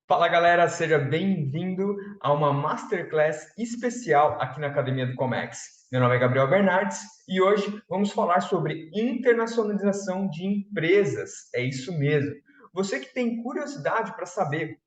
Fala galera, seja bem-vindo a uma Masterclass especial aqui na Academia do Comex. Meu nome é Gabriel Bernardes e hoje vamos falar sobre internacionalização de empresas. É isso mesmo. Você que tem curiosidade para saber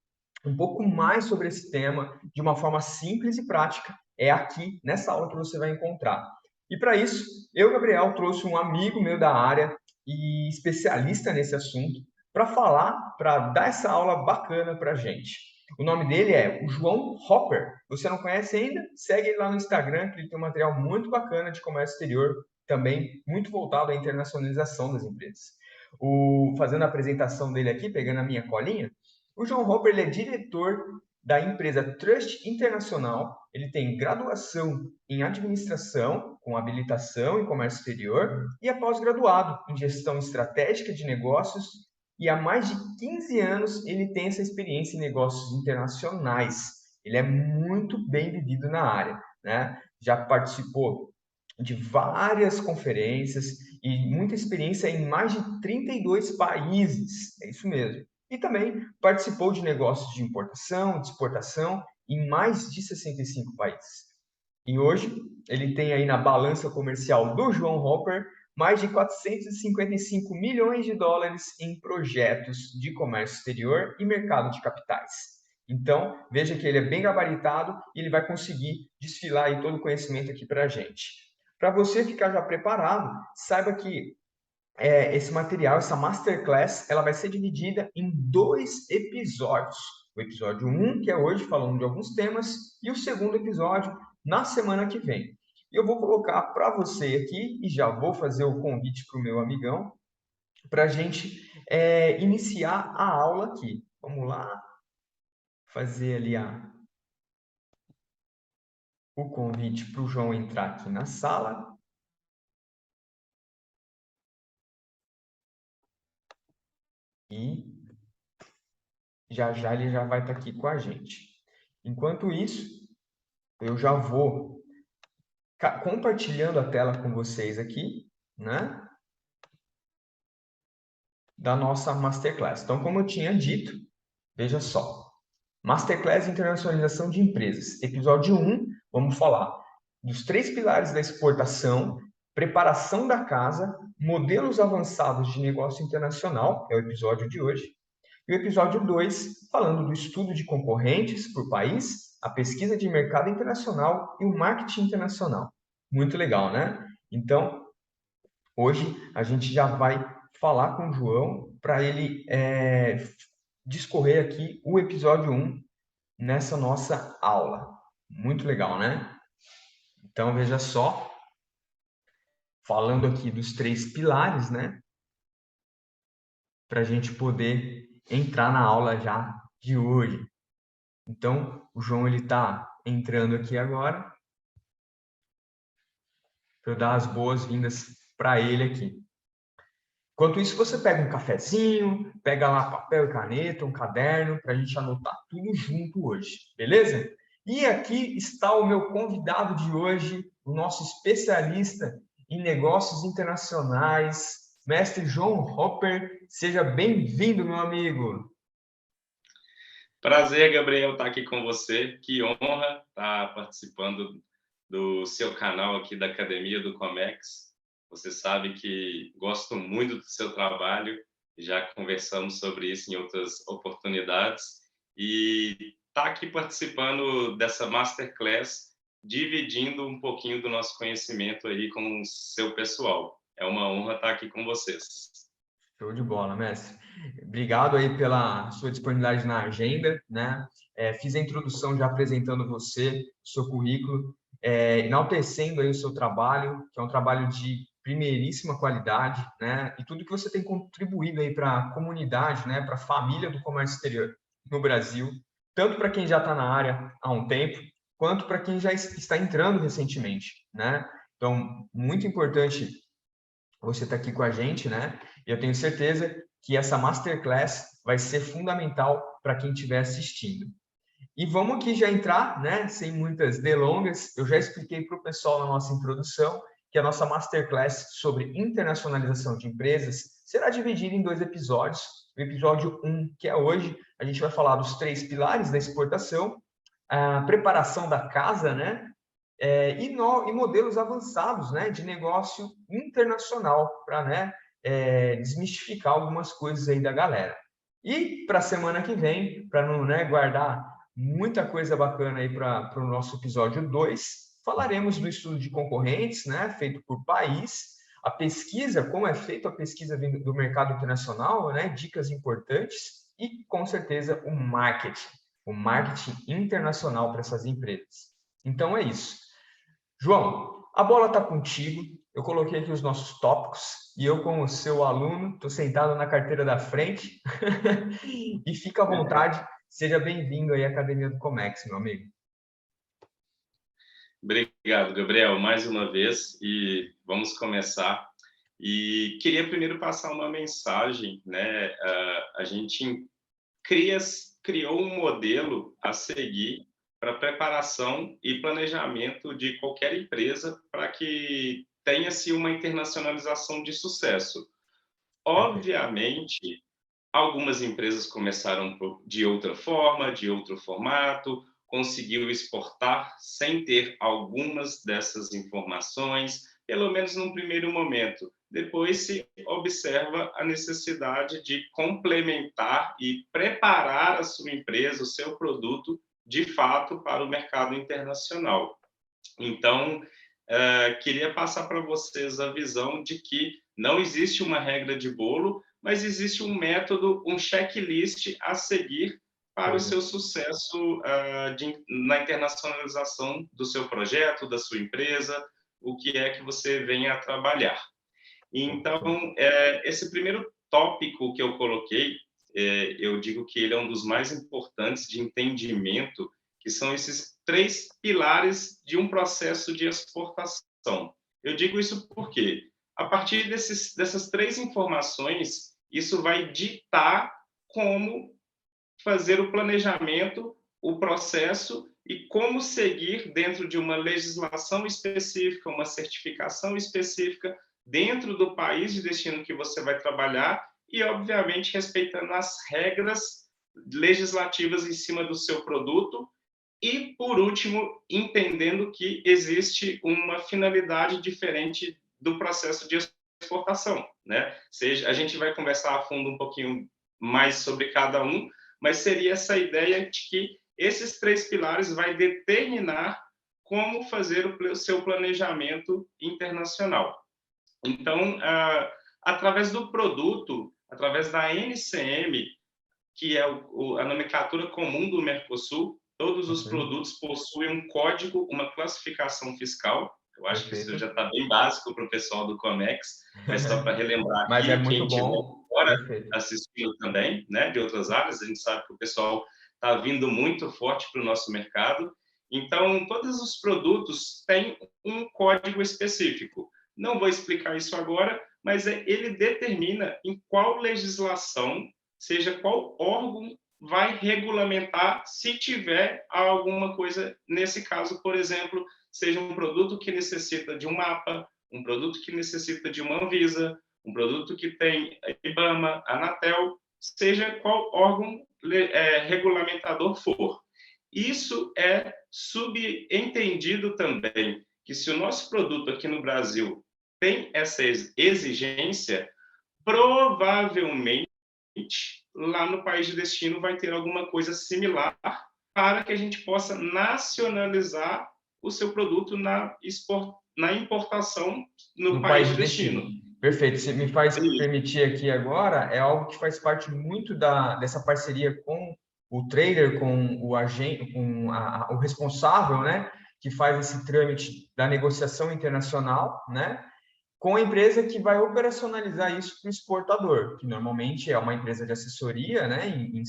um pouco mais sobre esse tema de uma forma simples e prática, é aqui nessa aula que você vai encontrar. E para isso, eu, Gabriel, trouxe um amigo meu da área e especialista nesse assunto para falar, para dar essa aula bacana para a gente. O nome dele é o João Hopper. Você não conhece ainda? Segue ele lá no Instagram, que ele tem um material muito bacana de comércio exterior, também muito voltado à internacionalização das empresas. Fazendo a apresentação dele aqui, pegando a minha colinha, o João Hopper ele é diretor da empresa Trust Internacional. Ele tem graduação em administração, com habilitação em comércio exterior, e é pós-graduado em gestão estratégica de negócios. E há mais de 15 anos ele tem essa experiência em negócios internacionais. Ele é muito bem vivido na área, né? Já participou de várias conferências e muita experiência em mais de 32 países. É isso mesmo. E também participou de negócios de importação, de exportação em mais de 65 países. E hoje ele tem aí na balança comercial do João Hopper mais de 455 milhões de dólares em projetos de comércio exterior e mercado de capitais. Então, veja que ele é bem gabaritado e ele vai conseguir desfilar aí todo o conhecimento aqui para a gente. Para você ficar já preparado, saiba que esse material, essa masterclass, ela vai ser dividida em dois episódios. O episódio 1, que é hoje, falando de alguns temas, e o segundo episódio, na semana que vem. E eu vou colocar para você aqui, e já vou fazer o convite para o meu amigão, para a gente iniciar a aula aqui. Vamos lá, fazer ali o convite para o João entrar aqui na sala. E já já ele já vai estar aqui com a gente. Enquanto isso, eu já vou compartilhando a tela com vocês aqui, né? Da nossa Masterclass. Então, como eu tinha dito, veja só. Masterclass Internacionalização de Empresas. Episódio 1, vamos falar dos 3 pilares da exportação, preparação da casa, modelos avançados de negócio internacional, é o episódio de hoje. E o episódio 2, falando do estudo de concorrentes por país, a pesquisa de mercado internacional e o marketing internacional. Muito legal, né? Então, hoje a gente já vai falar com o João para ele discorrer aqui o episódio 1 nessa nossa aula. Muito legal, né? Então, veja só, falando aqui dos 3 pilares, né? Para a gente poder entrar na aula já de hoje. Então, o João ele está entrando aqui agora para eu dar as boas-vindas para ele aqui. Enquanto isso, você pega um cafezinho, pega lá papel e caneta, um caderno, para a gente anotar tudo junto hoje, beleza? E aqui está o meu convidado de hoje, o nosso especialista em negócios internacionais, mestre João Hopper. Seja bem-vindo, meu amigo. Prazer, Gabriel, estar aqui com você. Que honra estar participando do seu canal aqui da Academia do Comex. Você sabe que gosto muito do seu trabalho, já conversamos sobre isso em outras oportunidades. E estar aqui participando dessa Masterclass, dividindo um pouquinho do nosso conhecimento aí com o seu pessoal. É uma honra estar aqui com vocês. Show de bola, mestre. Obrigado aí pela sua disponibilidade na agenda, né? Fiz a introdução já apresentando você, o seu currículo, enaltecendo aí o seu trabalho, que é um trabalho de primeiríssima qualidade, né? E tudo que você tem contribuído aí para a comunidade, né? Para a família do comércio exterior no Brasil, tanto para quem já está na área há um tempo, quanto para quem já está entrando recentemente, né? Então, muito importante você estar aqui com a gente, né? E eu tenho certeza que essa masterclass vai ser fundamental para quem estiver assistindo. E vamos aqui já entrar, né? Sem muitas delongas, eu já expliquei para o pessoal na nossa introdução que a nossa masterclass sobre internacionalização de empresas será dividida em 2 episódios. o episódio 1, que é hoje. A gente vai falar dos 3 pilares da exportação, a preparação da casa, né? E modelos avançados, né, de negócio internacional, para, né, desmistificar algumas coisas aí da galera. E para a semana que vem, para não, né, guardar muita coisa bacana aí para o nosso episódio 2, falaremos do estudo de concorrentes, né, feito por país, a pesquisa, como é feita a pesquisa do mercado internacional, né, dicas importantes e, com certeza, o marketing internacional para essas empresas. Então é isso. João, a bola está contigo. Eu coloquei aqui os nossos tópicos e eu, como seu aluno, estou sentado na carteira da frente e fica à vontade. Seja bem-vindo aí à Academia do Comex, meu amigo. Obrigado, Gabriel, mais uma vez, e vamos começar. E queria primeiro passar uma mensagem, né? A gente criou um modelo a seguir para preparação e planejamento de qualquer empresa para que tenha-se uma internacionalização de sucesso. Obviamente, algumas empresas começaram de outra forma, de outro formato, conseguiu exportar sem ter algumas dessas informações, pelo menos num primeiro momento. Depois se observa a necessidade de complementar e preparar a sua empresa, o seu produto, de fato, para o mercado internacional. Então, queria passar para vocês a visão de que não existe uma regra de bolo, mas existe um método, um checklist a seguir para o seu sucesso na internacionalização do seu projeto, da sua empresa, o que é que você venha a trabalhar. Então, esse primeiro tópico que eu coloquei, eu digo que ele é um dos mais importantes de entendimento, que são esses 3 pilares de um processo de exportação. Eu digo isso porque, a partir dessas 3 informações, isso vai ditar como fazer o planejamento, o processo e como seguir dentro de uma legislação específica, uma certificação específica, dentro do país de destino que você vai trabalhar e, obviamente, respeitando as regras legislativas em cima do seu produto e, por último, entendendo que existe uma finalidade diferente do processo de exportação, né? A gente vai conversar a fundo um pouquinho mais sobre cada um, mas seria essa ideia de que esses 3 pilares vai determinar como fazer o seu planejamento internacional. Então, através do produto, através da NCM, que é a nomenclatura comum do Mercosul, todos os produtos possuem um código, uma classificação fiscal. Eu acho que isso já está bem básico para o pessoal do Comex, mas só para relembrar Mas aqui, é muito quem estiver agora Perfeito. assistindo também, né, de outras áreas, a gente sabe que o pessoal está vindo muito forte para o nosso mercado. Então, todos os produtos têm um código específico. Não vou explicar isso agora, mas ele determina em qual legislação, seja qual órgão vai regulamentar se tiver alguma coisa, nesse caso, por exemplo, seja um produto que necessita de um mapa, um produto que necessita de uma Anvisa, um produto que tem IBAMA, Anatel, seja qual órgão regulamentador for. Isso é subentendido também, que se o nosso produto aqui no Brasil tem essa exigência, provavelmente lá no país de destino vai ter alguma coisa similar para que a gente possa nacionalizar o seu produto na importação no país de destino. Perfeito. Você me faz permitir aqui agora, é algo que faz parte muito dessa parceria com o trader, com o agente, com o responsável, né, que faz esse trâmite da negociação internacional, né, com a empresa que vai operacionalizar isso para o exportador, que normalmente é uma empresa de assessoria, né, em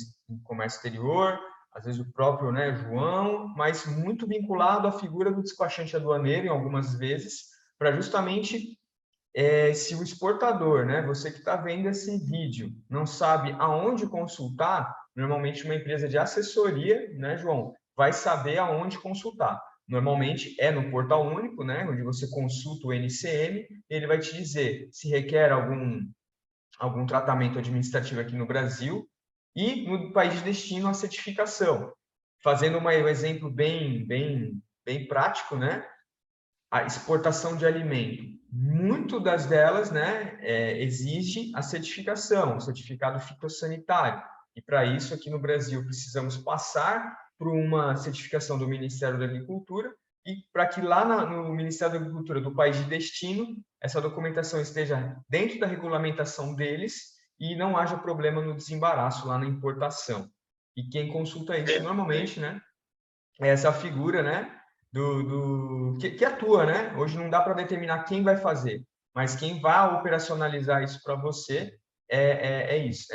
comércio exterior, às vezes o próprio, né, João, mas muito vinculado à figura do despachante aduaneiro, em algumas vezes, para justamente, se o exportador, né, você que está vendo esse vídeo, não sabe aonde consultar, normalmente uma empresa de assessoria, né, João, vai saber aonde consultar. Normalmente é no portal único, né, onde você consulta o NCM, ele vai te dizer se requer algum tratamento administrativo aqui no Brasil, e no país de destino a certificação. Fazendo um exemplo bem prático, né? A exportação de alimento. Muito delas, né, exige a certificação, o certificado fitossanitário. E para isso, aqui no Brasil, precisamos passar por uma certificação do Ministério da Agricultura e para que lá no Ministério da Agricultura do país de destino, essa documentação esteja dentro da regulamentação deles e não haja problema no desembaraço lá na importação. E quem consulta isso normalmente, né, é essa figura, né, que atua, né? Hoje não dá para determinar quem vai fazer, mas quem vai operacionalizar isso para você é isso,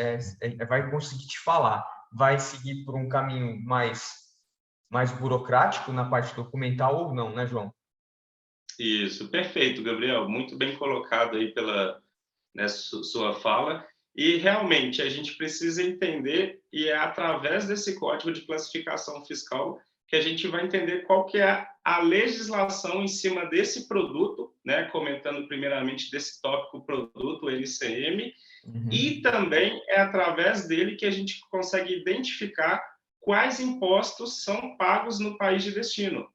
vai conseguir te falar, vai seguir por um caminho mais burocrático na parte documental ou não, né, João? Isso, perfeito, Gabriel. Muito bem colocado aí pela, né, sua fala. E realmente a gente precisa entender, e é através desse código de classificação fiscal que a gente vai entender qual que é a legislação em cima desse produto, né, comentando primeiramente desse tópico produto, o LCM, e também é através dele que a gente consegue identificar quais impostos são pagos no país de destino.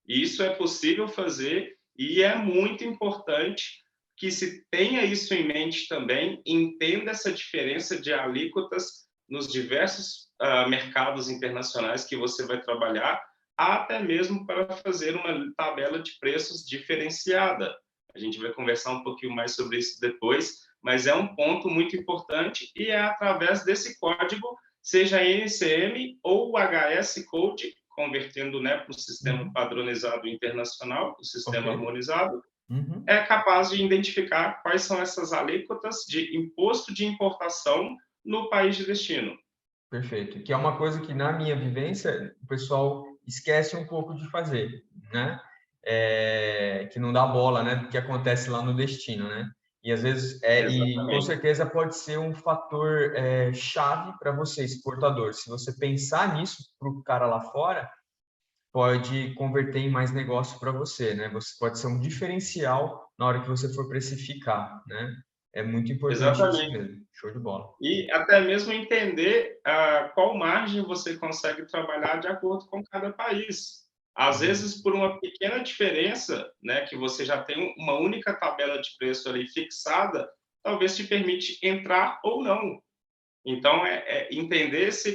Isso é possível fazer e é muito importante que se tenha isso em mente também, entenda essa diferença de alíquotas nos diversos mercados internacionais que você vai trabalhar, até mesmo para fazer uma tabela de preços diferenciada. A gente vai conversar um pouquinho mais sobre isso depois, mas é um ponto muito importante e é através desse código, seja NCM ou HS Code, convertendo, né, para o sistema padronizado internacional, o sistema harmonizado, é capaz de identificar quais são essas alíquotas de imposto de importação no país de destino. Perfeito. Que é uma coisa que, na minha vivência, o pessoal esquece um pouco de fazer, né? Que não dá bola, né, do que acontece lá no destino, né? E às vezes, e com certeza pode ser um fator chave para você, exportador. Se você pensar nisso para o cara lá fora, pode converter em mais negócio para você, né? Você pode ser um diferencial na hora que você for precificar, né? É muito importante isso mesmo. Show de bola. E até mesmo entender qual margem você consegue trabalhar de acordo com cada país. Às vezes, por uma pequena diferença, né, que você já tem uma única tabela de preço ali fixada, talvez te permite entrar ou não. Então, entender essa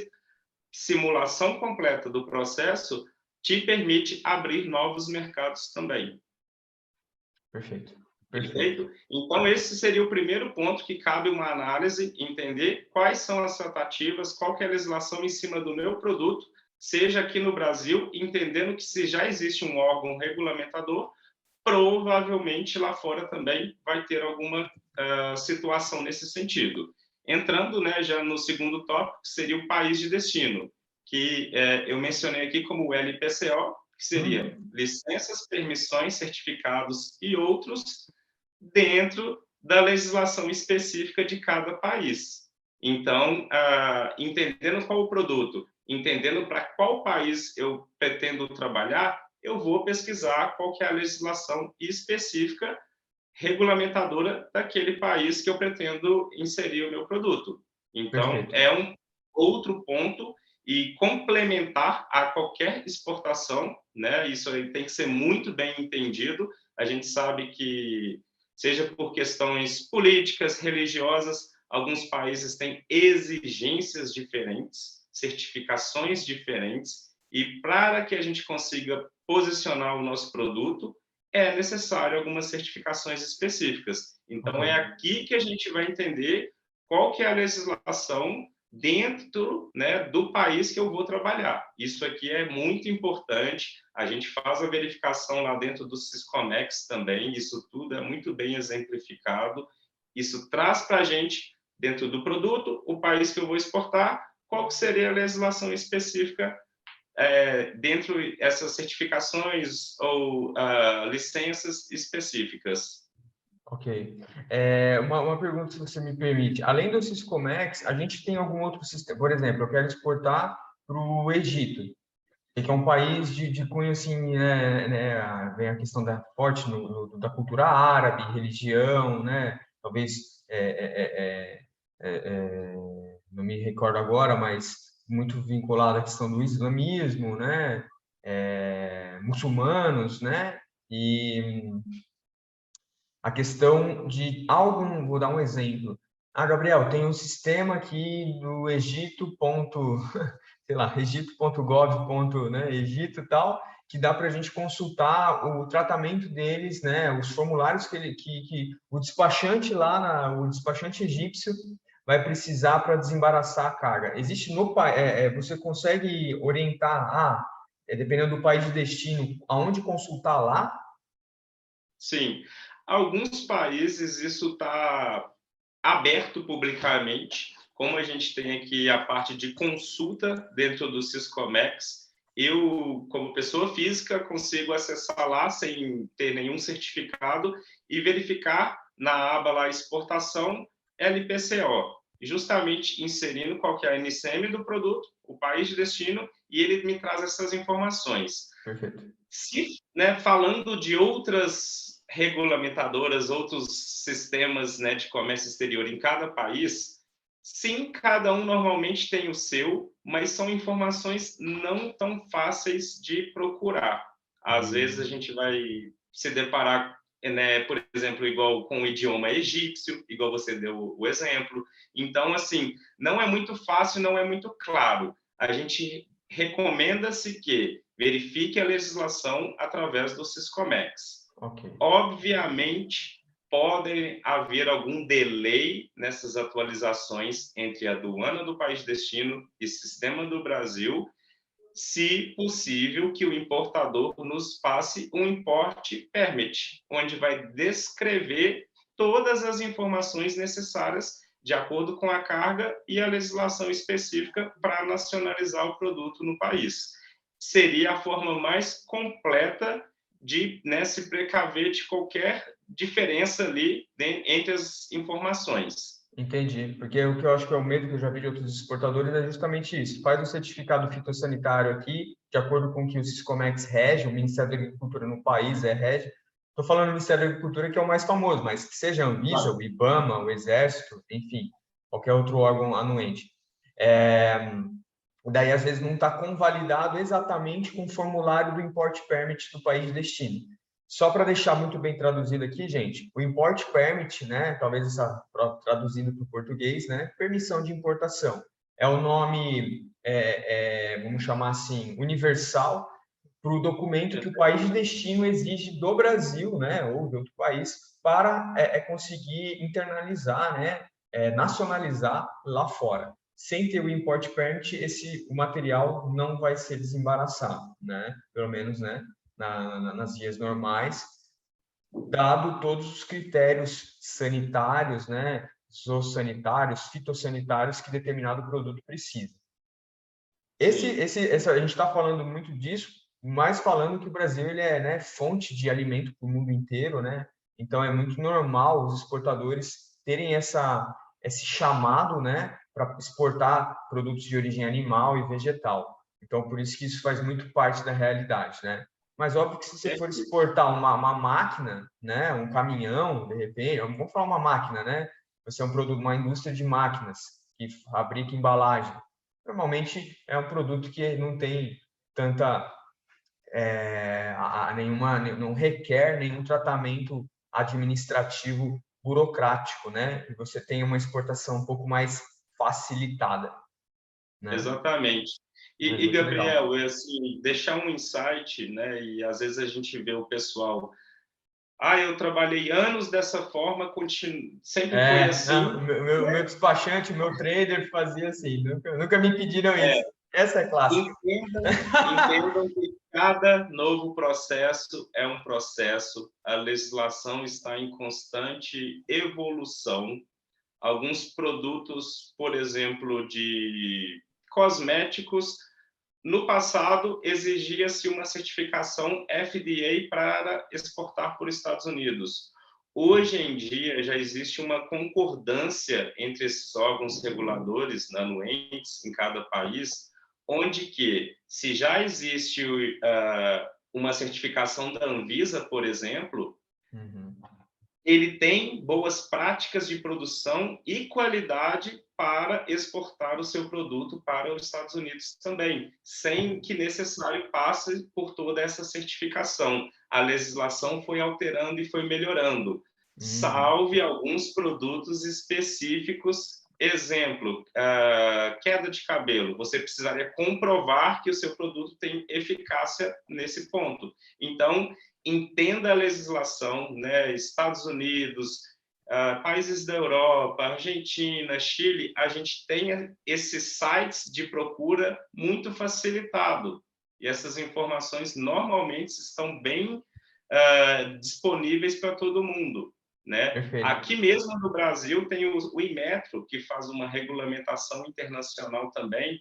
simulação completa do processo te permite abrir novos mercados também. Perfeito. Perfeito? Então, esse seria o primeiro ponto que cabe uma análise, entender quais são as tratativas, qual que é a legislação em cima do meu produto, seja aqui no Brasil, entendendo que se já existe um órgão regulamentador, provavelmente lá fora também vai ter alguma situação nesse sentido. Entrando, né, já no segundo tópico, que seria o país de destino, que eu mencionei aqui como o LPCO, que seria licenças, permissões, certificados e outros, dentro da legislação específica de cada país. Então, entendendo qual o produto, entendendo para qual país eu pretendo trabalhar, eu vou pesquisar qual que é a legislação específica regulamentadora daquele país que eu pretendo inserir o meu produto. Então, é um outro ponto e complementar a qualquer exportação, né? Isso aí tem que ser muito bem entendido. A gente sabe que, seja por questões políticas, religiosas, alguns países têm exigências diferentes, certificações diferentes, e para que a gente consiga posicionar o nosso produto, é necessário algumas certificações específicas. Então, é aqui que a gente vai entender qual que é a legislação dentro, né, do país que eu vou trabalhar. Isso aqui é muito importante. A gente faz a verificação lá dentro do Siscomex também. Isso tudo é muito bem exemplificado. Isso traz para a gente, dentro do produto, o país que eu vou exportar, qual que seria a legislação específica dentro dessas certificações ou licenças específicas. Ok. Uma pergunta, se você me permite. Além do Siscomex, a gente tem algum outro sistema? Por exemplo, eu quero exportar para o Egito, que é um país de cunho, assim, vem a questão da forte da cultura árabe, religião, né? Talvez não me recordo agora, mas muito vinculada à questão do islamismo, né? Muçulmanos, né? E a questão de algum, vou dar um exemplo. Ah, Gabriel, tem um sistema aqui do Egito, ponto, sei lá, egito.gov, ponto, né, Egito e tal, que dá para a gente consultar o tratamento deles, né, os formulários que o despachante lá, o despachante egípcio vai precisar para desembaraçar a carga. Existe você consegue orientar, dependendo do país de destino, aonde consultar lá? Sim, alguns países isso está aberto publicamente, como a gente tem aqui a parte de consulta dentro do Siscomex, eu, como pessoa física, consigo acessar lá sem ter nenhum certificado e verificar na aba lá exportação LPCO, justamente inserindo qual que é a NCM do produto, o país de destino, e ele me traz essas informações. Perfeito. Se, né, falando de outras regulamentadoras, outros sistemas, né, de comércio exterior em cada país, sim, cada um normalmente tem o seu, mas são informações não tão fáceis de procurar. Às vezes a gente vai se deparar, né, por exemplo, igual com o idioma egípcio, igual você deu o exemplo. Então, assim, não é muito fácil, não é muito claro. A gente recomenda-se que verifique a legislação através do Siscomex. Ok. Obviamente, pode haver algum delay nessas atualizações entre a aduana do país de destino e sistema do Brasil, se possível que o importador nos passe um import permit, onde vai descrever todas as informações necessárias de acordo com a carga e a legislação específica para nacionalizar o produto no país. Seria a forma mais completa de, né, se precaver de qualquer diferença ali entre as informações. Entendi, porque o que eu acho que é o medo que eu já vi de outros exportadores é justamente isso. Faz um certificado fitossanitário aqui, de acordo com o que o Siscomex rege, o Ministério da Agricultura no país rege. Estou falando do Ministério da Agricultura, que é o mais famoso, mas que seja a Anvisa, o IBAMA, o Exército, enfim, qualquer outro órgão anuente. Daí, às vezes, não está convalidado exatamente com o formulário do Import Permit do país de destino. Só para deixar muito bem traduzido aqui, gente, o Import Permit, né, talvez essa traduzindo para o português, né, permissão de importação. É o nome, vamos chamar assim, universal para o documento que o país de destino exige do Brasil, né, ou de outro país, para conseguir internalizar, né, nacionalizar lá fora. Sem ter o import permit, o material não vai ser desembaraçado, né, pelo menos, né, nas vias normais, dado todos os critérios sanitários, né, zoossanitários, fitossanitários que determinado produto precisa. A gente está falando muito disso, mas falando que o Brasil ele é, né, fonte de alimento para o mundo inteiro, né? Então é muito normal os exportadores terem esse chamado, né, para exportar produtos de origem animal e vegetal. Então por isso que isso faz muito parte da realidade, né? Mas óbvio que se você for exportar uma máquina, né, um caminhão, de repente, vamos falar uma máquina, né? Você é um produto, uma indústria de máquinas que fabrica embalagem. Normalmente é um produto que não tem tanta não requer nenhum tratamento administrativo burocrático, né? E você tem uma exportação um pouco mais facilitada, né? Exatamente. É E muito legal. Gabriel, assim, deixar um insight, né? E às vezes a gente vê o pessoal, eu trabalhei anos dessa forma, sempre foi assim. Não, o meu despachante, o meu trader fazia assim, nunca me pediram É, isso. Essa é clássica. entendam que cada novo processo é um processo, a legislação está em constante evolução. Alguns produtos, por exemplo, de cosméticos, no passado exigia-se uma certificação FDA para exportar por Estados Unidos. Hoje em dia já existe uma concordância entre esses órgãos reguladores, anuentes em cada país, onde que, se já existe uma certificação da Anvisa, por exemplo, Uhum. ele tem boas práticas de produção e qualidade para exportar o seu produto para os Estados Unidos também, sem que necessário passe por toda essa certificação. A legislação foi alterando e foi melhorando, Uhum. salve alguns produtos específicos. Exemplo, queda de cabelo. Você precisaria comprovar que o seu produto tem eficácia nesse ponto. Então, entenda a legislação, né? Estados Unidos, países da Europa, Argentina, Chile, a gente tem esses sites de procura muito facilitado. E essas informações normalmente estão bem disponíveis para todo mundo, né? Perfeito. Aqui mesmo no Brasil tem o Inmetro, que faz uma regulamentação internacional também.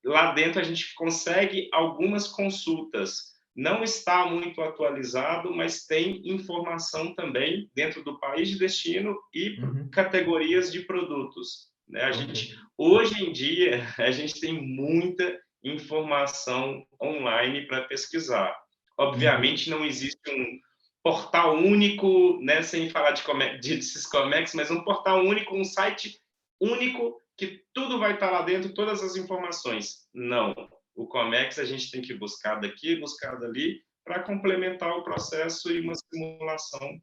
Lá dentro a gente consegue algumas consultas. Não está muito atualizado, mas tem informação também dentro do país de destino e Uhum. categorias de produtos. Né? Ok. Hoje em dia, a gente tem muita informação online para pesquisar. Uhum. Obviamente, não existe um portal único, né, sem falar de Syscomex, mas um portal único, um site único que tudo vai estar lá dentro, todas as informações. Não. O Comex a gente tem que buscar daqui, buscar dali, para complementar o processo e uma simulação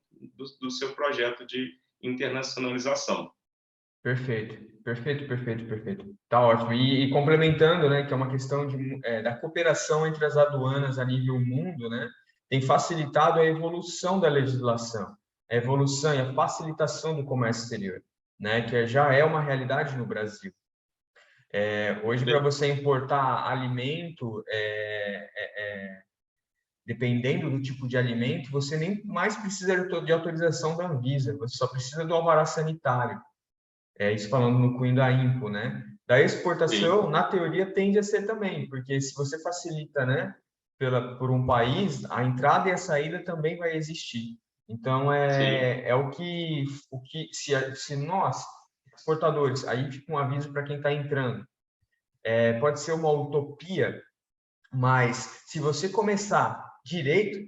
do seu projeto de internacionalização. Perfeito, perfeito, perfeito, perfeito. Tá ótimo. E complementando, né, que é uma questão da cooperação entre as aduanas a nível mundo, né, tem facilitado a evolução da legislação, a evolução e a facilitação do comércio exterior, né, que já é uma realidade no Brasil. Hoje, para você importar alimento, dependendo do tipo de alimento, você nem mais precisa de autorização da Anvisa, você só precisa do alvará sanitário. Isso falando no cunho da INPO, né? Da Sim, exportação, na teoria, tende a ser também, porque se você facilita, né, por um país, a entrada e a saída também vai existir. Então, sim, é o que se nós, exportadores, aí fica um aviso para quem está entrando, pode ser uma utopia, mas se você começar direito,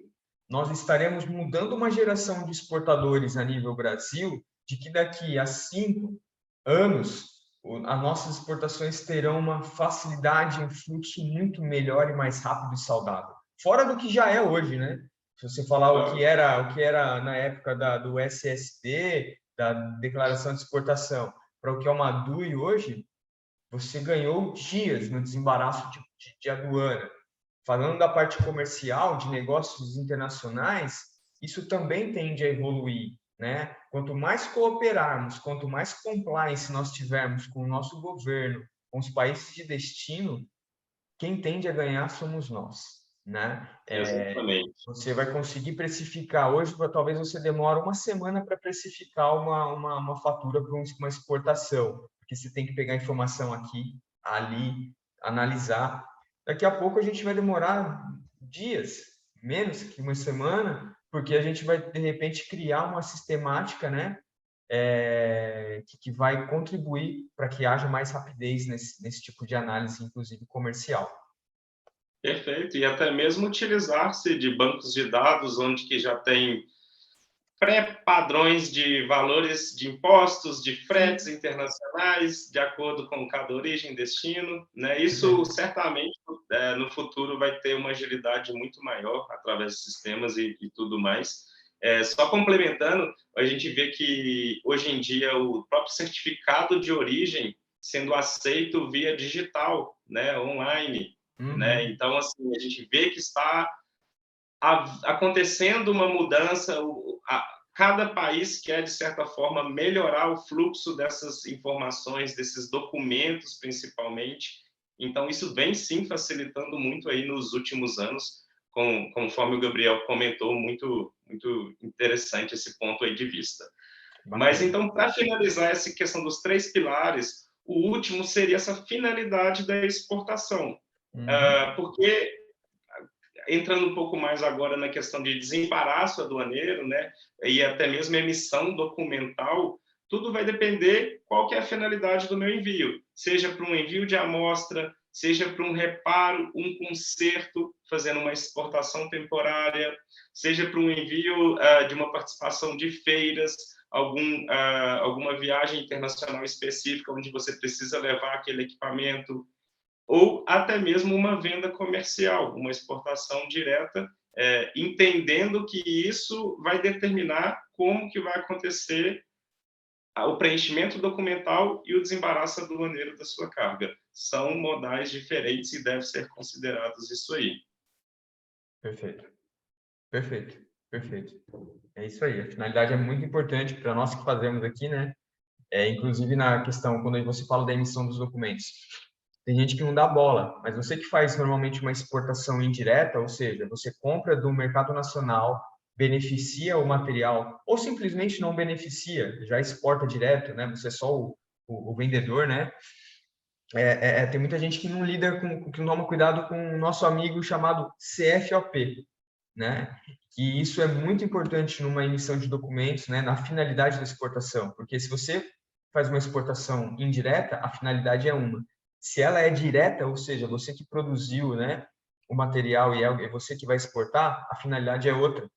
nós estaremos mudando uma geração de exportadores a nível Brasil, de que daqui a 5 anos as nossas exportações terão uma facilidade, um fluxo muito melhor e mais rápido e saudável. Fora do que já é hoje, né? Se você falar claro. o que era na época do SSD, da declaração de exportação, para o que é uma DUI hoje, você ganhou dias no desembaraço de aduana. Falando da parte comercial, de negócios internacionais, isso também tende a evoluir, né? Quanto mais cooperarmos, quanto mais compliance nós tivermos com o nosso governo, com os países de destino, quem tende a ganhar somos nós, né? Exatamente. Você vai conseguir precificar hoje, talvez você demore uma semana para precificar uma fatura para uma exportação, porque você tem que pegar informação aqui, ali, analisar. Daqui a pouco a gente vai demorar dias, menos que uma semana, porque a gente vai, de repente, criar uma sistemática, né? Que vai contribuir para que haja mais rapidez nesse tipo de análise, inclusive comercial. Perfeito. E até mesmo utilizar-se de bancos de dados onde que já tem pré-padrões de valores de impostos, de fretes Sim, internacionais, de acordo com cada origem e destino. Né? Isso perfeito. certamente no futuro vai ter uma agilidade muito maior através de sistemas e tudo mais. Só complementando, a gente vê que hoje em dia o próprio certificado de origem sendo aceito via digital, né, online, né? Uhum. Então assim a gente vê que está acontecendo uma mudança, cada país quer, de certa forma, melhorar o fluxo dessas informações, desses documentos, principalmente. Então, isso vem, sim, facilitando muito aí nos últimos anos, conforme o Gabriel comentou, muito, muito interessante esse ponto aí de vista. Mas, Bacana. então, para finalizar essa questão dos 3 pilares, o último seria essa finalidade da exportação. Uhum. Porque entrando um pouco mais agora na questão de desembaraço aduaneiro, né, e até mesmo emissão documental, tudo vai depender qual que é a finalidade do meu envio, seja para um envio de amostra, seja para um reparo, um conserto, fazendo uma exportação temporária, seja para um envio de uma participação de feiras, alguma viagem internacional específica onde você precisa levar aquele equipamento, ou até mesmo uma venda comercial, uma exportação direta, entendendo que isso vai determinar como que vai acontecer o preenchimento documental e o desembaraço aduaneiro da sua carga. São modais diferentes e deve ser considerados isso aí. Perfeito, perfeito, perfeito. É isso aí. A finalidade é muito importante para nós que fazemos aqui, né? Inclusive na questão, quando você fala da emissão dos documentos. Tem gente que não dá bola, mas você que faz normalmente uma exportação indireta, ou seja, você compra do mercado nacional, beneficia o material, ou simplesmente não beneficia, já exporta direto, né? Você é só o vendedor, né? Tem muita gente que não lida que não toma cuidado com o nosso amigo chamado CFOP, né? Que isso é muito importante numa emissão de documentos, né? Na finalidade da exportação, porque se você faz uma exportação indireta, a finalidade é uma. Se ela é direta, ou seja, você que produziu, né, o material e é você que vai exportar, a finalidade é outra.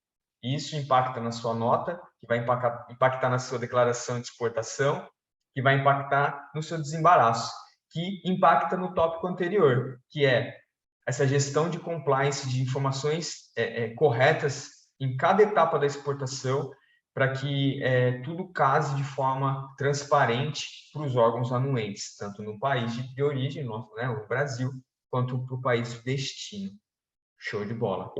E isso impacta na sua nota, que vai impactar na sua declaração de exportação, que vai impactar no seu desembaraço, que impacta no tópico anterior, que é essa gestão de compliance de informações corretas em cada etapa da exportação, para que tudo case de forma transparente para os órgãos anuentes, tanto no país de origem, nosso, né, o Brasil, quanto para o país de destino. Show de bola.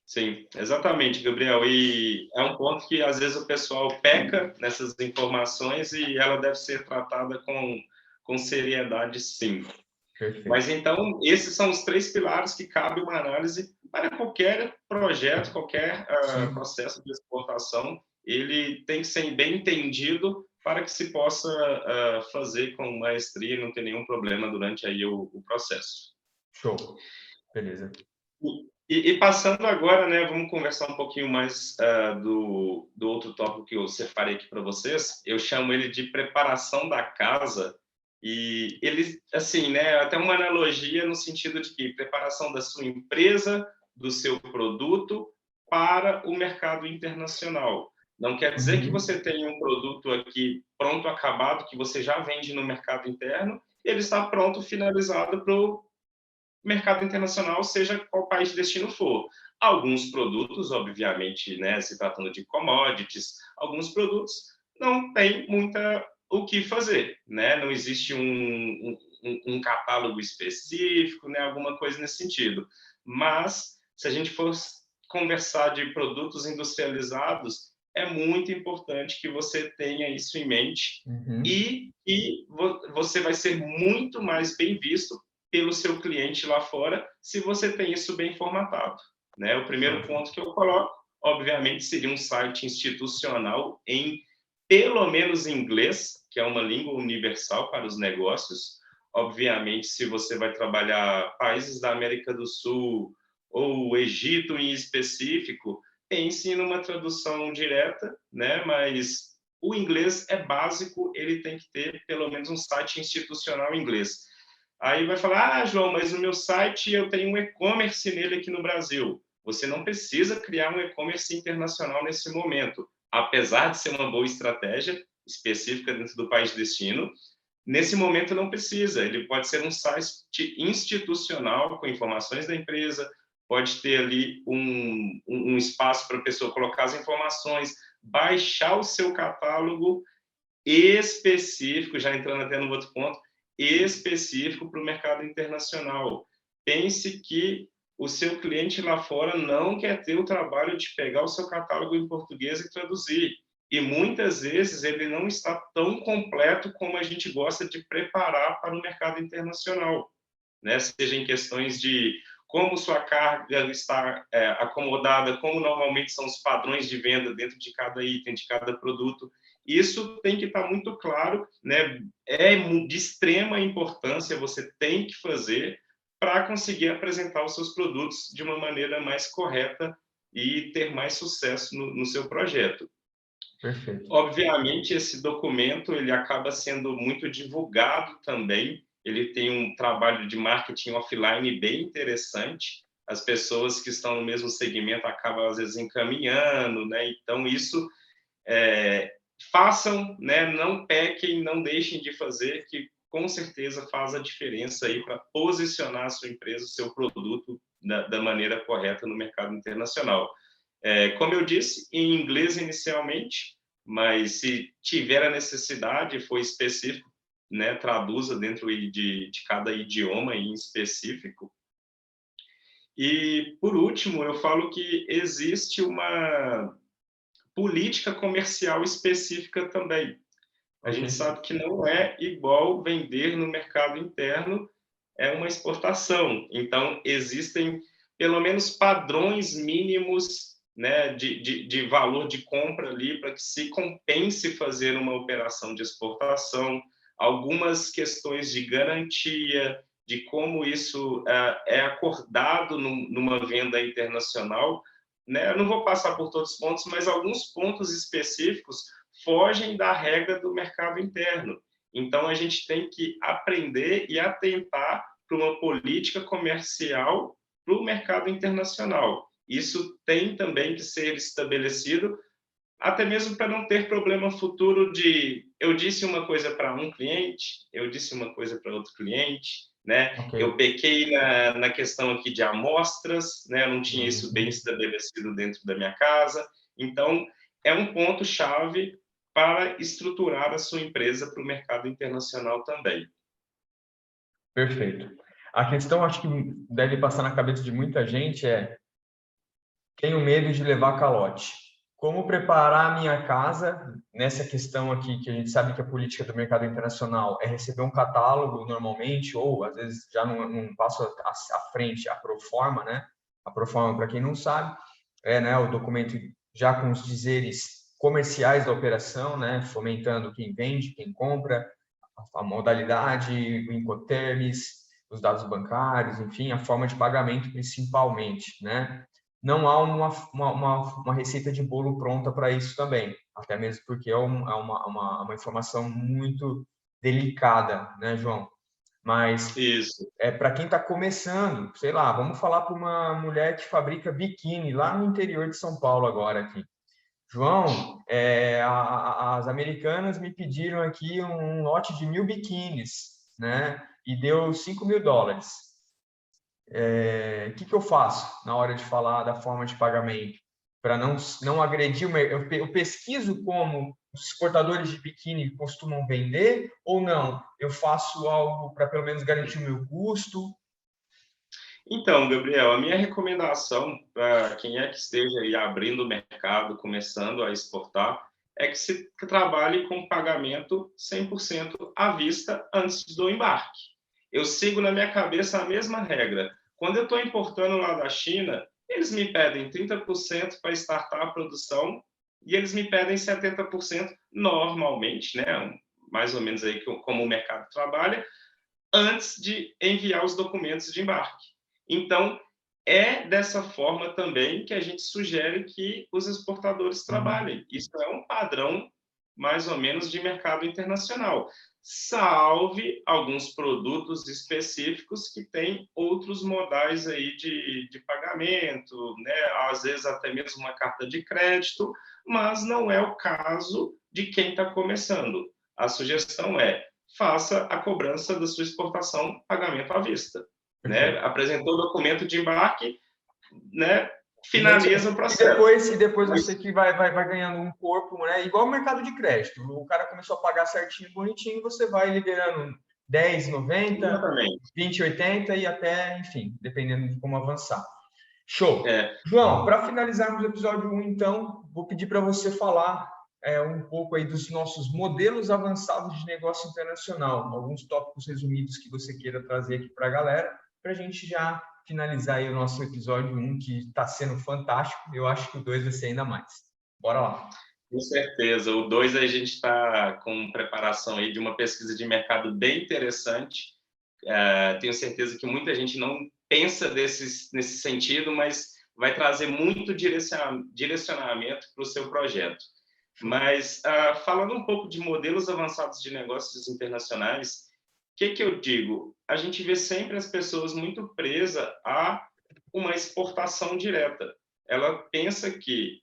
Sim, exatamente, Gabriel. E é um ponto que às vezes o pessoal peca nessas informações e ela deve ser tratada com seriedade, sim. Perfeito. Mas então, esses são os 3 pilares que cabe uma análise para qualquer projeto, qualquer processo de exportação. Ele tem que ser bem entendido para que se possa fazer com maestria e não ter nenhum problema durante aí o processo. Show. Beleza. E passando agora, né, vamos conversar um pouquinho mais do outro tópico que eu separei aqui para vocês. Eu chamo ele de preparação da casa. E ele, assim, né, até uma analogia no sentido de que preparação da sua empresa, do seu produto para o mercado internacional. Não quer dizer que você tenha um produto aqui pronto, acabado, que você já vende no mercado interno, ele está pronto, finalizado para o mercado internacional, seja qual país de destino for. Alguns produtos, obviamente, né, se tratando de commodities, alguns produtos não tem muita o que fazer, né? Não existe um catálogo específico, né, alguma coisa nesse sentido. Mas, se a gente for conversar de produtos industrializados, é muito importante que você tenha isso em mente e você vai ser muito mais bem visto pelo seu cliente lá fora, se você tem isso bem formatado, né? O primeiro ponto que eu coloco, obviamente, seria um site institucional em pelo menos inglês, que é uma língua universal para os negócios. Obviamente, se você vai trabalhar países da América do Sul ou o Egito em específico, pense numa tradução direta, né? Mas o inglês é básico, ele tem que ter pelo menos um site institucional em inglês. Aí vai falar, João, mas no meu site eu tenho um e-commerce nele aqui no Brasil. Você não precisa criar um e-commerce internacional nesse momento, apesar de ser uma boa estratégia específica dentro do país de destino. Nesse momento não precisa, ele pode ser um site institucional com informações da empresa, pode ter ali um espaço para a pessoa colocar as informações, baixar o seu catálogo específico, já entrando até no outro ponto, específico para o mercado internacional. Pense que o seu cliente lá fora não quer ter o trabalho de pegar o seu catálogo em português e traduzir. E muitas vezes ele não está tão completo como a gente gosta de preparar para o mercado internacional, né? Seja em questões de como sua carga está acomodada, como normalmente são os padrões de venda dentro de cada item, de cada produto. Isso tem que estar muito claro, né? É de extrema importância, você tem que fazer para conseguir apresentar os seus produtos de uma maneira mais correta e ter mais sucesso no seu projeto. Perfeito. Obviamente, esse documento ele acaba sendo muito divulgado também ele tem um trabalho de marketing offline bem interessante. As pessoas que estão no mesmo segmento acabam, às vezes, encaminhando, né? Então, isso, façam, né? Não pequem, não deixem de fazer, que com certeza faz a diferença aí para posicionar a sua empresa, o seu produto da maneira correta no mercado internacional. Como eu disse, em inglês inicialmente, mas se tiver a necessidade, for específico, né, traduza dentro de cada idioma em específico. E, por último, eu falo que existe uma política comercial específica também. A gente Ok. sabe que não é igual vender no mercado interno, é uma exportação. Então, existem pelo menos padrões mínimos, né, de valor de compra ali para que se compense fazer uma operação de exportação, algumas questões de garantia, de como isso é acordado numa venda internacional. Né? Eu não vou passar por todos os pontos, mas alguns pontos específicos fogem da regra do mercado interno. Então, a gente tem que aprender e atentar para uma política comercial para o mercado internacional. Isso tem também que ser estabelecido, até mesmo para não ter problema futuro de eu disse uma coisa para um cliente, eu disse uma coisa para outro cliente, né? Ok. Eu pequei na questão aqui de amostras, né? Eu não tinha isso bem Uhum. estabelecido dentro da minha casa. Então, é um ponto-chave para estruturar a sua empresa para o mercado internacional também. Perfeito. A questão, acho que deve passar na cabeça de muita gente tenho medo de levar calote. Como preparar a minha casa nessa questão aqui, que a gente sabe que a política do mercado internacional é receber um catálogo normalmente, ou às vezes já num passo à frente, a Proforma, né? A Proforma, para quem não sabe, né, o documento já com os dizeres comerciais da operação, né, fomentando quem vende, quem compra, a modalidade, o Incoterms, os dados bancários, enfim, a forma de pagamento principalmente, né? Não há uma receita de bolo pronta para isso também, até mesmo porque é uma informação muito delicada, né, João? Mas Isso. para quem está começando, sei lá, vamos falar para uma mulher que fabrica biquíni lá no interior de São Paulo agora aqui. João, as americanas me pediram aqui um lote de 1.000 biquínis, né? E deu $5.000. O que eu faço na hora de falar da forma de pagamento? Para não agredir o mercado. Eu pesquiso como os exportadores de biquíni costumam vender ou não? Eu faço algo para pelo menos garantir o meu custo? Então, Gabriel, a minha recomendação para quem é que esteja aí abrindo o mercado, começando a exportar, é que se trabalhe com pagamento 100% à vista antes do embarque. Eu sigo na minha cabeça a mesma regra. Quando eu estou importando lá da China, eles me pedem 30% para startar a produção e eles me pedem 70% normalmente, né? Mais ou menos aí como o mercado trabalha, antes de enviar os documentos de embarque. Então, é dessa forma também que a gente sugere que os exportadores trabalhem. Isso é um padrão, mais ou menos, de mercado internacional, salve alguns produtos específicos que têm outros modais aí de pagamento, né? Às vezes até mesmo uma carta de crédito, mas não é o caso de quem está começando. A sugestão é faça a cobrança da sua exportação pagamento à vista. Né? Perfeito. Apresentou o documento de embarque, né? Finaliza o E processo. depois você que vai ganhando um corpo, né? Igual o mercado de crédito. O cara começou a pagar certinho, bonitinho, você vai liberando 10, 90, Exatamente. 20, 80 e até, enfim, dependendo de como avançar. Show. É, João, para finalizarmos o episódio 1, então, vou pedir para você falar um pouco aí dos nossos modelos avançados de negócio internacional, alguns tópicos resumidos que você queira trazer aqui para a galera, para a gente já finalizar aí o nosso episódio 1, que está sendo fantástico. Eu acho que o 2 vai ser ainda mais. Bora lá. com certeza. O 2 a gente está com preparação aí de uma pesquisa de mercado bem interessante. Tenho certeza que muita gente não pensa nesse sentido, mas vai trazer muito direcionamento para o seu projeto. Mas, falando um pouco de modelos avançados de negócios internacionais, que eu digo? A gente vê sempre as pessoas muito presas a uma exportação direta. Ela pensa que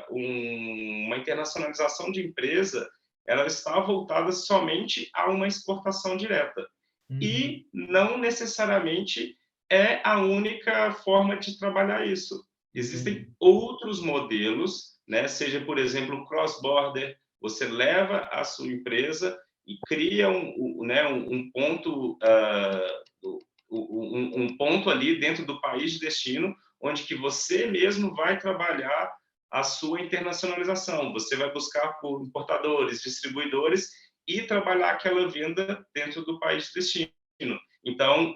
uma internacionalização de empresa ela está voltada somente a uma exportação direta. Uhum. E não necessariamente é a única forma de trabalhar isso. Existem Entendi. outros modelos, né? Seja, por exemplo, cross-border, você leva a sua empresa e cria né, um ponto, um ponto ali dentro do país de destino, onde que você mesmo vai trabalhar a sua internacionalização. Você vai buscar por importadores, distribuidores e trabalhar aquela venda dentro do país de destino. Então,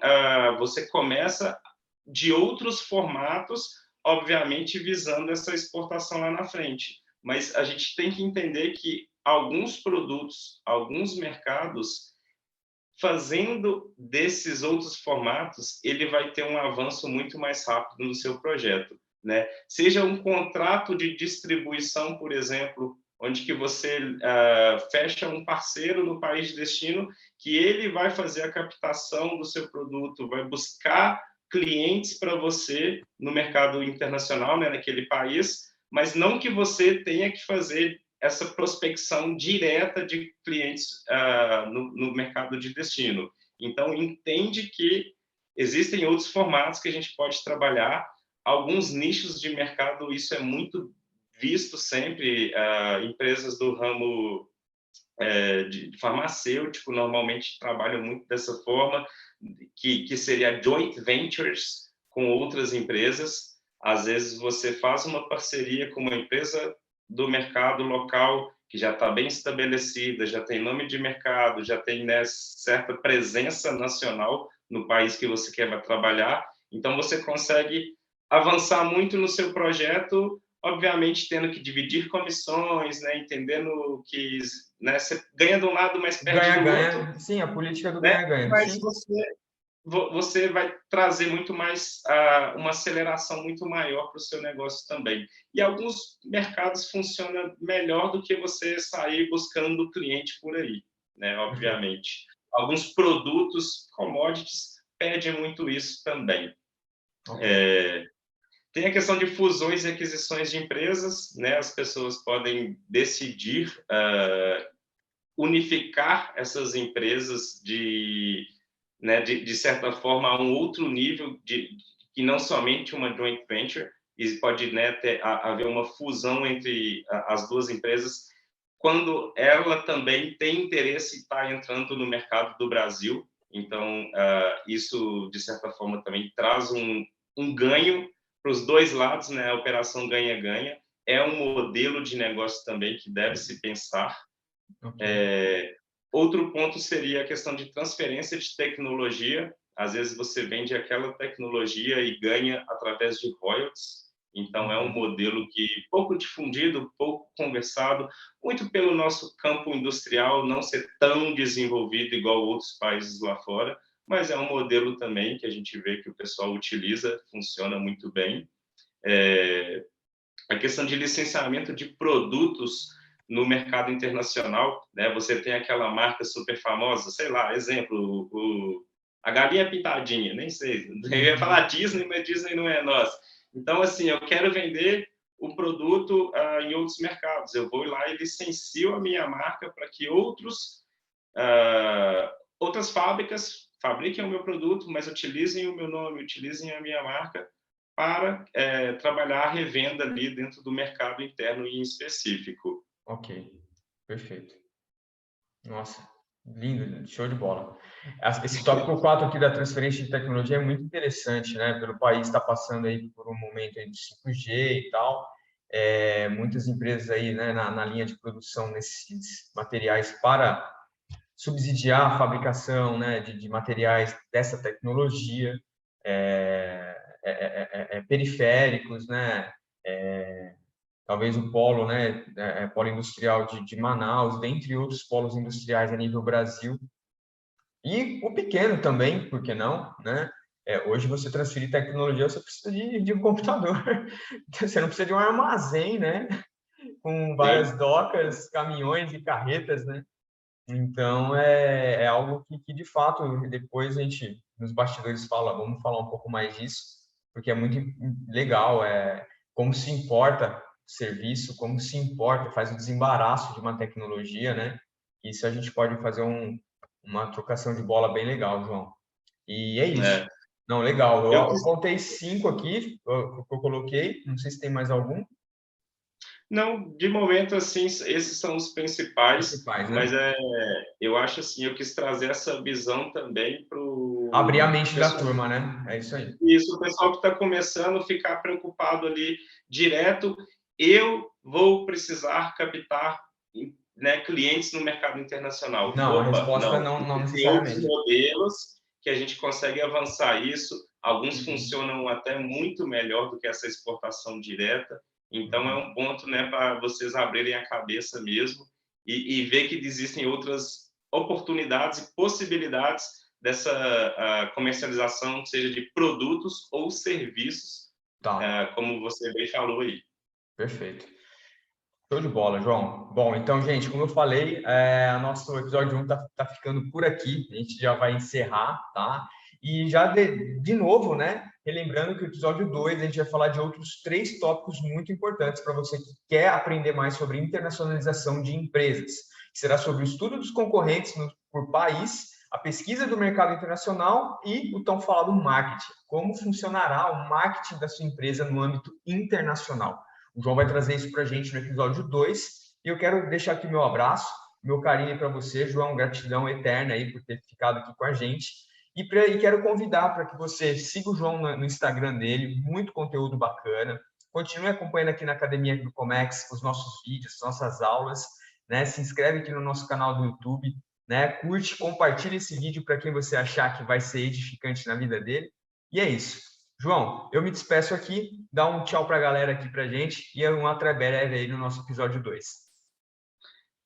você começa de outros formatos, obviamente visando essa exportação lá na frente. Mas a gente tem que entender que alguns produtos, alguns mercados, fazendo desses outros formatos, ele vai ter um avanço muito mais rápido no seu projeto, né? Seja um contrato de distribuição, por exemplo, onde que você fecha um parceiro no país de destino, que ele vai fazer a captação do seu produto, vai buscar clientes para você no mercado internacional, né, naquele país, mas não que você tenha que fazer essa prospecção direta de clientes no mercado de destino. Então, entende que existem outros formatos que a gente pode trabalhar. Alguns nichos de mercado, isso é muito visto sempre. Empresas do ramo de farmacêutico normalmente trabalham muito dessa forma, que seria joint ventures com outras empresas. Às vezes você faz uma parceria com uma empresa do mercado local que já está bem estabelecida, já tem nome de mercado, já tem, né, certa presença nacional no país que você quer trabalhar. Então você consegue avançar muito no seu projeto, obviamente tendo que dividir comissões, né, entendendo que, né, você ganha de um lado, mas perde do outro, Ganha-ganha, sim, a política do né? ganha-ganha, Mas sim. você vai trazer muito mais uma aceleração muito maior para o seu negócio também. E alguns mercados funcionam melhor do que você sair buscando cliente por aí, né? Perfeito. Obviamente. Alguns produtos, commodities, pedem muito isso também. Ok. Tem a questão de fusões e aquisições de empresas, né? As pessoas podem decidir unificar essas empresas né, de certa forma, a um outro nível que não somente uma joint venture, e pode, né, haver uma fusão entre as duas empresas, quando ela também tem interesse em estar entrando no mercado do Brasil. Então, isso, de certa forma, também traz um ganho para os dois lados, né? A operação ganha-ganha. É um modelo de negócio também que deve se pensar. Ok. Outro ponto seria a questão de transferência de tecnologia. Às vezes você vende aquela tecnologia e ganha através de royalties. Então, é um Uhum. modelo que pouco difundido, pouco conversado, muito pelo nosso campo industrial não ser tão desenvolvido igual outros países lá fora, mas é um modelo também que a gente vê que o pessoal utiliza, funciona muito bem. A questão de licenciamento de produtos no mercado internacional, né? Você tem aquela marca super famosa, sei lá, exemplo, a galinha pintadinha, nem sei, eu ia Uhum. falar Disney, mas Disney não é nossa. Então, assim, eu quero vender o produto em outros mercados, eu vou lá e licencio a minha marca para que outras fábricas fabriquem o meu produto, mas utilizem o meu nome, utilizem a minha marca para trabalhar a revenda ali dentro do mercado interno em específico. Ok. Perfeito. Nossa, lindo, show de bola. Esse tópico 4 aqui da transferência de tecnologia é muito interessante, né? Pelo país está passando aí por um momento aí de 5G e tal. Muitas empresas aí, né, na linha de produção nesses materiais para subsidiar a fabricação, né, de materiais dessa tecnologia, periféricos, né? Talvez o polo, né, polo industrial de Manaus, dentre outros polos industriais a nível Brasil, e o pequeno também, por que não, né? Hoje você transferir tecnologia, você precisa de um computador, você não precisa de um armazém, né? Com várias Sim, docas, caminhões e carretas, né? Então, é algo que, de fato, depois a gente, nos bastidores, vamos falar um pouco mais disso, porque é muito legal, como se importa o serviço, como se importa, faz o desembaraço de uma tecnologia, né? Isso a gente pode fazer uma trocação de bola bem legal, João. E é isso. É, Não, legal. Eu, eu eu quis contei 5 aqui, que eu coloquei, não sei se tem mais algum. Não, de momento, assim, esses são os principais, Principais, mas né? eu acho assim, eu quis trazer essa visão também para Abrir a o mente da pessoal, turma, né? É isso aí. isso, o pessoal que está começando a ficar preocupado ali direto. Eu vou precisar captar, né, clientes no mercado internacional. Não, a Opa, resposta não. não Tem outros necessariamente. modelos que a gente consegue avançar isso. Alguns Uhum, funcionam até muito melhor do que essa exportação direta. Então, é uhum. um ponto, né, para vocês abrirem a cabeça mesmo e ver que existem outras oportunidades e possibilidades dessa comercialização, seja de produtos ou serviços, Tá, como você bem falou aí. perfeito. Show de bola, João. Bom, então, gente, como eu falei, nosso episódio 1 tá ficando por aqui. A gente já vai encerrar, tá? E já de novo, né? Relembrando que o episódio 2 a gente vai falar de outros 3 tópicos muito importantes para você que quer aprender mais sobre internacionalização de empresas. Será sobre o estudo dos concorrentes por país, a pesquisa do mercado internacional e o tão falado marketing. Como funcionará o marketing da sua empresa no âmbito internacional? O João vai trazer isso para a gente no episódio 2. E eu quero deixar aqui meu abraço, meu carinho para você, João. Gratidão eterna aí por ter ficado aqui com a gente. E quero convidar para que você siga o João no Instagram dele, muito conteúdo bacana. Continue acompanhando aqui na Academia do Comex os nossos vídeos, nossas aulas. Né? Se inscreve aqui no nosso canal do YouTube. Né? Curte, compartilha esse vídeo para quem você achar que vai ser edificante na vida dele. E é isso. João, eu me despeço aqui, dá um tchau para a galera aqui para gente e um até breve aí no nosso episódio 2.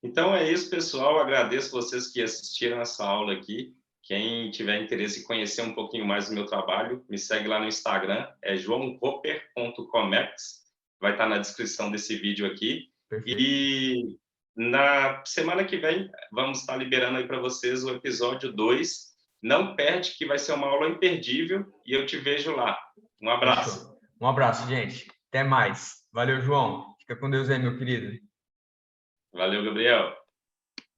Então é isso, pessoal. Agradeço vocês que assistiram essa aula aqui. Quem tiver interesse em conhecer um pouquinho mais do meu trabalho, me segue lá no Instagram, é joaocoper.comex. Vai estar na descrição desse vídeo aqui. Perfeito. E na semana que vem, vamos estar liberando aí para vocês o episódio 2. Não perde, que vai ser uma aula imperdível e eu te vejo lá. Um abraço. Fechou. Um abraço, gente. Até mais. Valeu, João. Fica com Deus aí, meu querido. Valeu, Gabriel.